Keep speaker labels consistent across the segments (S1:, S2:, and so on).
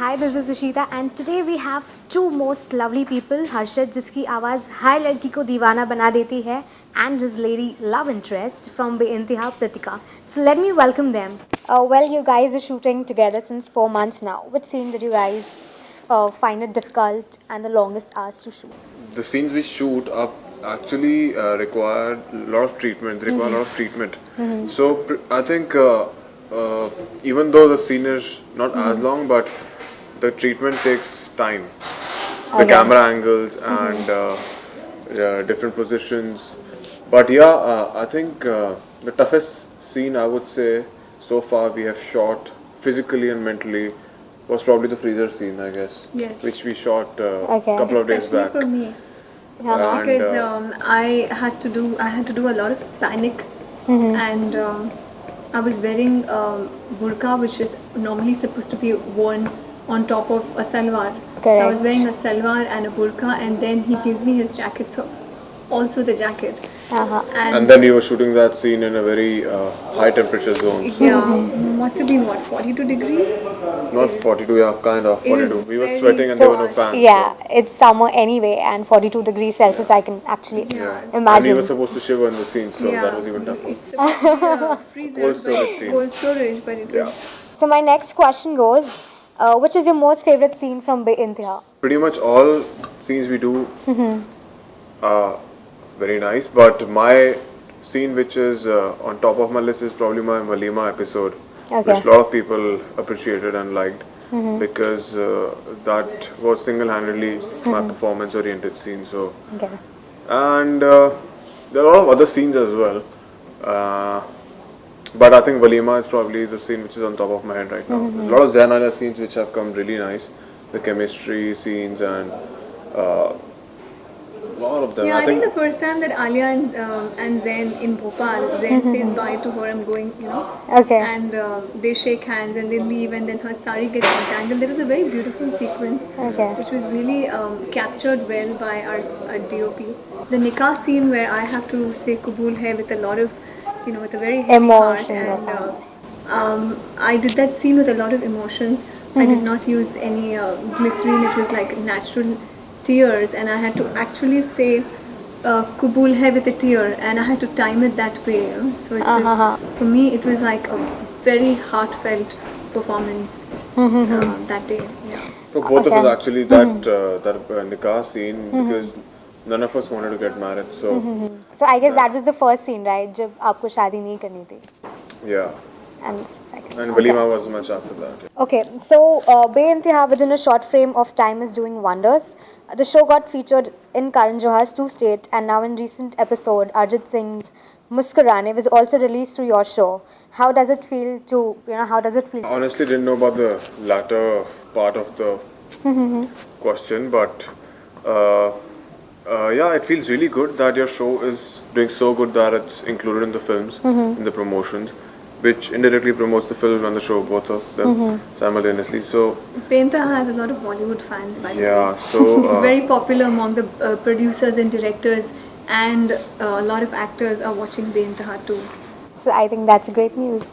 S1: Hi, this is Ishita, and today we have two most lovely people, Harshad, जिसकी आवाज़ हर लड़की को दीवाना बना देती है, and his lady love interest from Beinteeha, Preetika. So let me welcome them. Well, you guys are shooting together since 4 months now. Which scene did you guys find it difficult and the longest hours to shoot?
S2: The scenes we shoot are actually require a lot of treatment. They require a lot of treatment. So I think even though the scene is not as long, but the treatment takes time. So the camera angles and different positions. But yeah, I think the toughest scene I would say so far we have shot physically and mentally was probably the freezer scene, I guess.
S3: Yes.
S2: Which we shot a couple of days
S3: Especially
S2: back.
S3: for me,
S2: And,
S3: because I had to do a lot of panic, and I was wearing burqa, which is normally supposed to be worn on top of a salwar. So I was wearing a salwar and a burqa, and then he gives me his jacket, so also the jacket.
S2: and then you were shooting that scene in a very high temperature zone. So
S3: Yeah, must have been what, 42 degrees?
S2: not 42, yeah, kind of
S3: It was
S2: 42. We were
S3: very
S2: sweating and there were no
S3: hot.
S2: fans.
S1: Yeah, it's summer anyway, and 42 degrees Celsius, I can actually
S2: And we
S1: imagine.
S2: were supposed to shiver in the scene, so
S3: Yeah,
S2: that was even tougher.
S3: It's supposed to be a freezer,
S2: Cold storage scene.
S3: cold storage, but it was.
S1: So my next question goes, which is your most favorite scene from Beinteeha?
S2: Pretty much all scenes we do are very nice, but my scene which is on top of my list is probably my Walima episode, which a lot of people appreciated and liked because that was single-handedly my performance-oriented scene. So, and there are a lot of other scenes as well. But I think Walima is probably the scene which is on top of my head right now. There's a lot of Zain Alia scenes which have come really nice. The chemistry scenes and a lot of them.
S3: Yeah, I think the first time that Alia and Zain in Bhopal, Zain says bye to her, I'm going, and they shake hands and they leave, and then her sari gets entangled. There was a very beautiful sequence which was really captured well by our DOP. The nikah scene where I have to say Kabul hai with a lot of, with a very heavy heart, and I did that scene with a lot of emotions. I did not use any glycerine. It was like natural tears, and I had to actually say Kabul hai with a tear, and I had to time it that way. So it was, for me, it was like a very heartfelt performance that day. Yeah.
S2: For both of us, actually, that nikah scene, because none of us wanted to get married. So,
S1: So I guess that was the first scene, right? जब आपको शादी नहीं करनी थी.
S2: yeah.
S1: And second.
S2: And Walima was much after that.
S1: Okay, so Beinteeha within a short frame of time is doing wonders. The show got featured in Karan Johar's 2 State, and now in recent episode, Arjit Singh's Muskurane was also released through your show. How does it feel to, how does it feel?
S2: Honestly, didn't know about the latter part of the question, but yeah, it feels really good that your show is doing so good that it's included in the films, in the promotions, which indirectly promotes the film and the show, both of them simultaneously. So
S3: Beinteeha has a lot of Bollywood fans, by the way.
S2: yeah, so
S3: It's very popular among the producers and directors, and a lot of actors are watching Beinteeha too.
S1: So I think that's great news.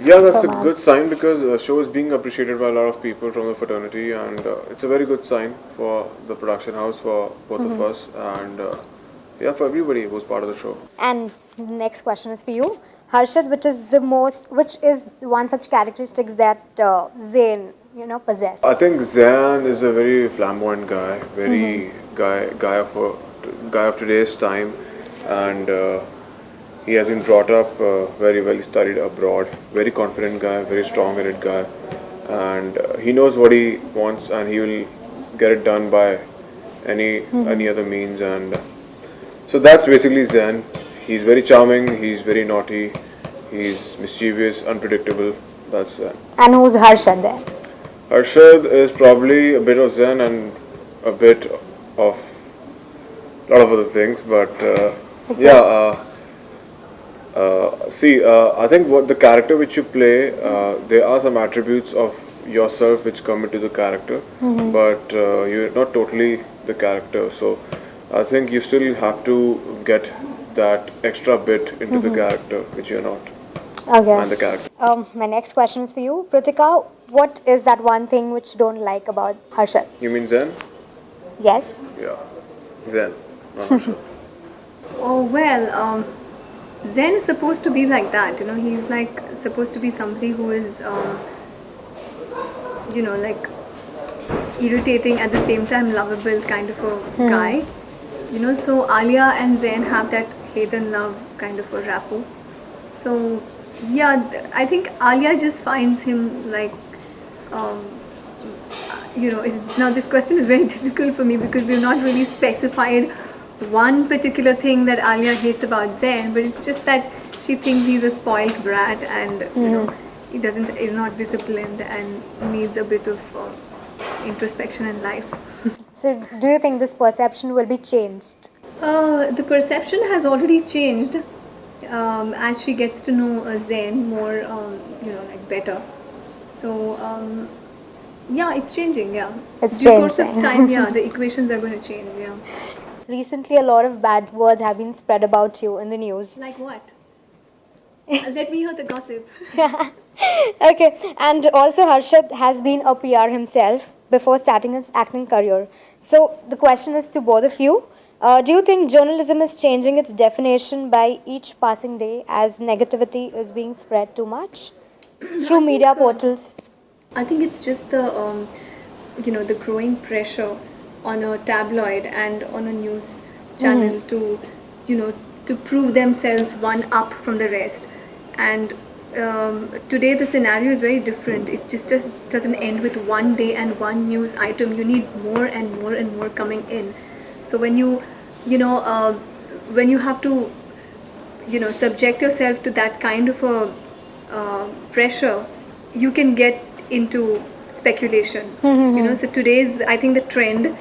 S2: yeah, that's a good sign because the show is being appreciated by a lot of people from the fraternity, and it's a very good sign for the production house, for both of us, and yeah, for everybody who's part of the show.
S1: And the next question is for you, Harshad, which is one such characteristics that Zain, possess?
S2: I think Zain is a very flamboyant guy, very guy of today's time, and he has been brought up very well. He studied abroad. Very confident guy, very strong-headed guy, and he knows what he wants, and he will get it done by any other means. And so that's basically Zain. He's very charming. He's very naughty. He's mischievous, unpredictable. That's Zain.
S1: And who's Harshad then?
S2: Harshad is probably a bit of Zain and a bit of a lot of other things, but yeah. I think what the character which you play, there are some attributes of yourself which come into the character, but you're not totally the character. So I think you still have to get that extra bit into the character which you're not.
S1: Okay.
S2: And the character.
S1: My next question is for you, Preetika. what is that one thing which you don't like about Harshad?
S2: You mean Zen?
S1: Yes.
S2: Yeah, Zen. Not Harshad.
S3: Oh well, Zen is supposed to be like that. He's like supposed to be somebody who is, like irritating at the same time lovable kind of a guy. So Alia and Zayn have that hate and love kind of a rapport. So yeah, I think Alia just finds him like, um, now this question is very difficult for me because we've not really specified one particular thing that Alia hates about Zayn, but it's just that she thinks he's a spoiled brat and he is not disciplined and needs a bit of introspection in life.
S1: So, do you think this perception will be changed?
S3: The perception has already changed as she gets to know Zen more, like better. So, yeah, it's changing. Yeah,
S1: It's
S3: due course of
S1: changing.
S3: time. Yeah, the equations are going to change. Yeah.
S1: Recently, a lot of bad words have been spread about you in the news.
S3: Like what? Let me hear the gossip.
S1: Okay, and also Harshad has been a PR himself before starting his acting career. So the question is to both of you. Do you think journalism is changing its definition by each passing day as negativity is being spread too much through media portals?
S3: I think it's just the growing pressure on a tabloid and on a news channel to prove themselves one up from the rest. And today the scenario is very different. It just doesn't end with one day and one news item. You need more and more and more coming in. So when when you have to, subject yourself to that kind of a pressure, you can get into speculation. So today's, I think the trend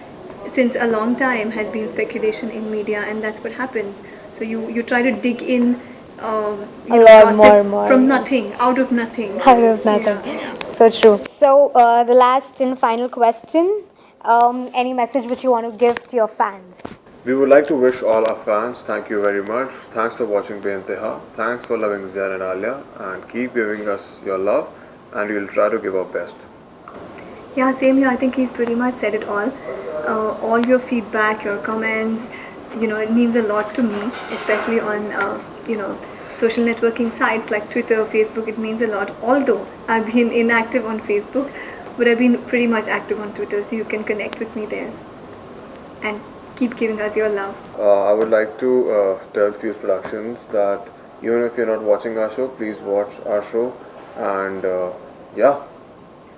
S3: since a long time has been speculation in media, and that's what happens. So you try to dig in
S1: A lot more.
S3: from nothing, out of nothing.
S1: Out of nothing.
S3: Yeah.
S1: So true. So the last and final question. Any message which you want to give to your fans?
S2: We would like to wish all our fans thank you very much. Thanks for watching Beinteeha. Thanks for loving Zayn and Alia, and keep giving us your love, and we will try to give our best.
S3: Yeah, same here. I think he's pretty much said it all. All your feedback, your comments, it means a lot to me, especially on, social networking sites like Twitter, Facebook. It means a lot. Although I've been inactive on Facebook, but I've been pretty much active on Twitter, so you can connect with me there. And keep giving us your love.
S2: I would like to tell Fuse Productions that even if you're not watching our show, please watch our show, and yeah,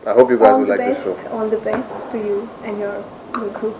S2: I hope you guys will like this show.
S3: All the best to you and your group.